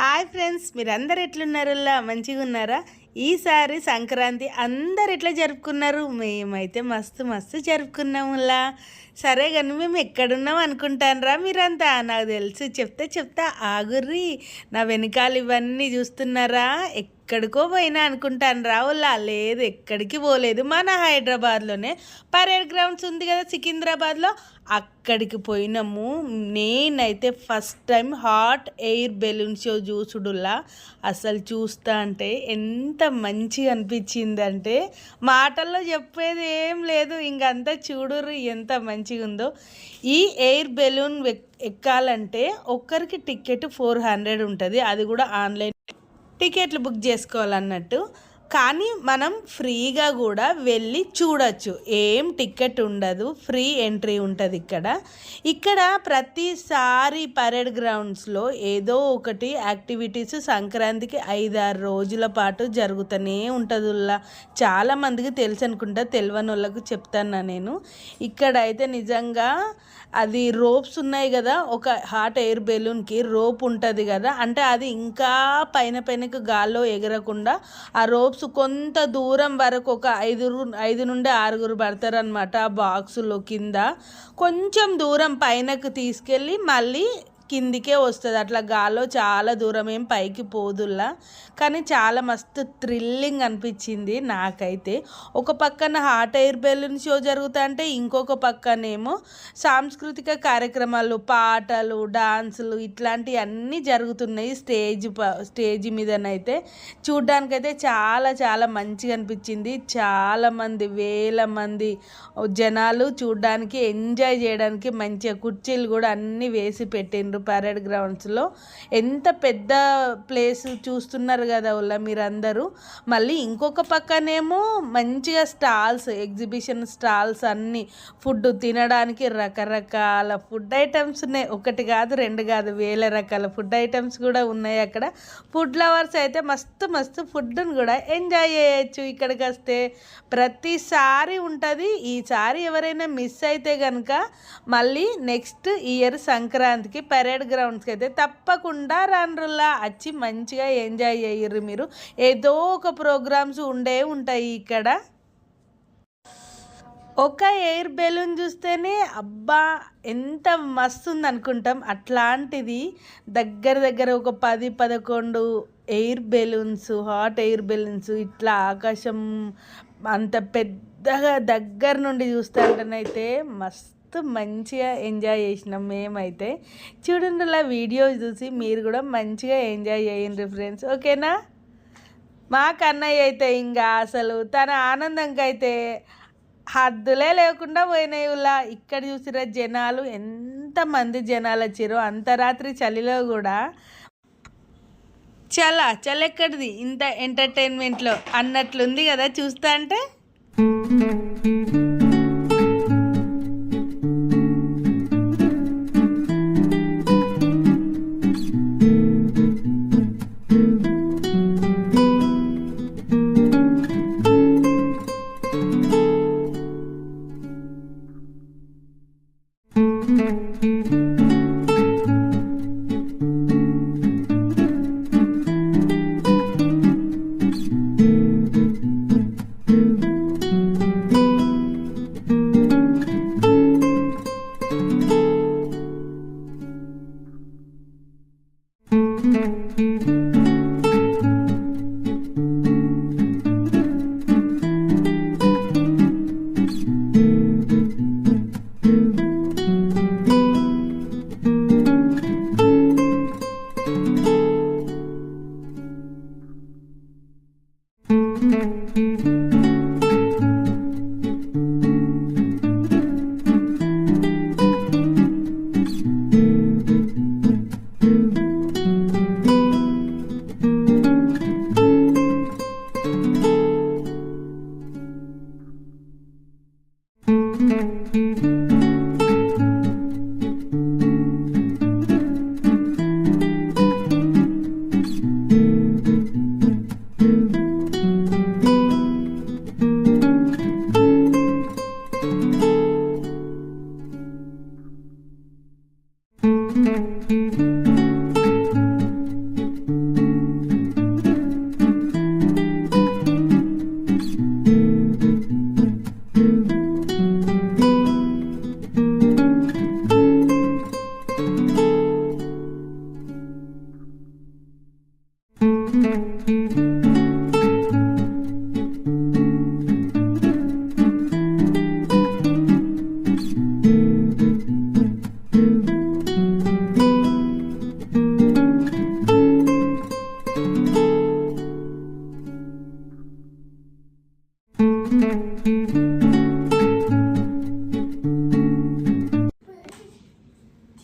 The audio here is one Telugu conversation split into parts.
హాయ్ ఫ్రెండ్స్, మీరందరు ఎట్లున్నారులా? మంచిగా ఉన్నారా? ఈసారి సంక్రాంతి అందరు ఎట్లా జరుపుకున్నారు? మేమైతే మస్తు మస్తు జరుపుకున్నాములా. సరే కానీ మేము ఎక్కడున్నాం అనుకుంటానరా మీరంతా? నాకు తెలుసు, చెప్తా ఆగుర్రి. నా వెనకాల ఇవన్నీ చూస్తున్నారా? ఎక్కడికో పోయినా అనుకుంటాను రావులా. లేదు, ఎక్కడికి పోలేదు, మన హైదరాబాద్లోనే పరేడ్ గ్రౌండ్స్ ఉంది కదా సికింద్రాబాద్లో, అక్కడికి పోయినాము. నేనైతే first time hot air balloon show చూసుడులా. అసలు చూస్తా అంటే ఎంత మంచిగా అనిపించిందంటే మాటల్లో చెప్పేది ఏం లేదు. ఇంకంతా చూడుర్రు ఎంత మంచిగా ఉందో. ఈ ఎయిర్ బెలూన్ ఎక్కాలంటే ఒక్కరికి టికెట్ 400 ఉంటుంది. అది కూడా ఆన్లైన్ టికెట్లు బుక్ చేసుకోవాలన్నట్టు. కానీ మనం ఫ్రీగా కూడా వెళ్ళి చూడొచ్చు, ఏం టికెట్ ఉండదు, ఫ్రీ ఎంట్రీ ఉంటుంది. ఇక్కడ ప్రతిసారి పరేడ్ గ్రౌండ్స్లో ఏదో ఒకటి యాక్టివిటీస్ సంక్రాంతికి 5-6 రోజుల పాటు జరుగుతూనే ఉంటుందిలా. చాలామందికి తెలుసు అనుకుంటా, తెలియని వాళ్ళకు చెప్తాను నేను. ఇక్కడైతే నిజంగా అది రోప్స్ ఉన్నాయి కదా, ఒక హాట్ ఎయిర్ బెలూన్కి రోప్ ఉంటుంది కదా, అంటే అది ఇంకా పైనకు గాల్లో ఎగరకుండా ఆ రోప్స్ కొంత దూరం వరకు ఒక 5 నుండి 6 పడతారనమాట. ఆ బాక్సులో కింద కొంచెం దూరం పైనకు తీసుకెళ్ళి మళ్ళీ కిందికే వస్తుంది. అట్లా గాల్లో చాలా దూరం, ఏం పైకి పోదుల్లా. కానీ చాలా మస్తు థ్రిల్లింగ్ అనిపించింది నాకైతే. ఒక పక్కన హాట్ ఎయిర్ బెలూన్ షో జరుగుతా అంటే ఇంకొక పక్కనేమో సాంస్కృతిక కార్యక్రమాలు, పాటలు, డాన్సులు ఇట్లాంటివి అన్నీ జరుగుతున్నాయి స్టేజ్ మీదనైతే. చూడ్డానికైతే చాలా చాలా మంచిగా అనిపించింది. చాలామంది, వేల మంది జనాలు చూడ్డానికి, ఎంజాయ్ చేయడానికి మంచిగా కుర్చీలు కూడా అన్నీ వేసి పెట్టిండ్రు పరేడ్ గ్రౌండ్స్లో. ఎంత పెద్ద ప్లేస్ చూస్తున్నారు కదా వాళ్ళ మీరందరూ. మళ్ళీ ఇంకొక పక్కనేమో మంచిగా స్టాల్స్, ఎగ్జిబిషన్ స్టాల్స్, అన్నీ ఫుడ్ తినడానికి రకరకాల ఫుడ్ ఐటమ్స్ ఉన్నాయి. ఒకటి కాదు, రెండు కాదు, వేల రకాల ఫుడ్ ఐటమ్స్ కూడా ఉన్నాయి అక్కడ. ఫుడ్ లవర్స్ అయితే మస్తు మస్తు ఫుడ్ని కూడా ఎంజాయ్ చేయొచ్చు ఇక్కడికి వస్తే. ప్రతిసారి ఉంటుంది. ఈసారి ఎవరైనా మిస్ అయితే కనుక మళ్ళీ నెక్స్ట్ ఇయర్ సంక్రాంతికి పరేడ్ గ్రౌండ్స్కి అయితే తప్పకుండా రండ్రులా వచ్చి మంచిగా ఎంజాయ్ చేయర్రు మీరు. ఏదో ఒక ప్రోగ్రామ్స్ ఉంటాయి ఇక్కడ. ఒక ఎయిర్ బెలూన్ చూస్తేనే అబ్బా ఎంత మస్తు ఉంది అనుకుంటాం. అట్లాంటిది దగ్గర ఒక 10-11 air balloons, hot air balloons ఇట్లా ఆకాశం అంత పెద్దగా దగ్గర నుండి చూస్తుంటేనైతే మస్తు మంచిగా ఎంజాయ్ చేసినాం మేమైతే. చూడండి, అలా వీడియో చూసి మీరు కూడా మంచిగా ఎంజాయ్ చేయండి ఫ్రెండ్స్, ఓకేనా? మా కన్నయ్య అయితే ఇంకా అసలు తన ఆనందంకి అయితే హద్దులే లేకుండా పోయినాయి ఇలా. ఇక్కడ చూసిరా జనాలు, ఎంతమంది జనాలు వచ్చారో అంతరాత్రి చలిలో కూడా. చలి ఎక్కడిది ఇంత ఎంటర్టైన్మెంట్లో అన్నట్లుంది కదా చూస్తా అంటే.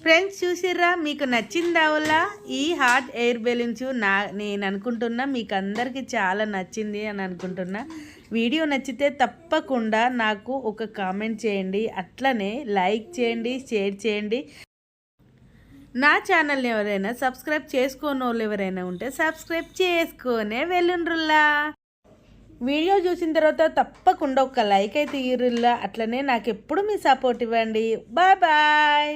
ఫ్రెండ్స్ చూసిర్రా, మీకు నచ్చిందా వల్ల ఈ హాట్ ఎయిర్ బెలూన్స్? నేను అనుకుంటున్నా మీకు అందరికీ చాలా నచ్చింది అని అనుకుంటున్నా. వీడియో నచ్చితే తప్పకుండా నాకు ఒక కామెంట్ చేయండి, అట్లనే లైక్ చేయండి, షేర్ చేయండి. నా ఛానల్ని ఎవరైనా సబ్స్క్రైబ్ చేసుకోని వాళ్ళు ఎవరైనా ఉంటే సబ్స్క్రైబ్ చేసుకొనే వెళ్ళుండ్రుల్లా. వీడియో చూసిన తర్వాత తప్పకుండా ఒక లైక్ అయితే ఇరుల్లా. అట్లనే నాకు ఎప్పుడు మీ సపోర్ట్ ఇవ్వండి. Bye bye.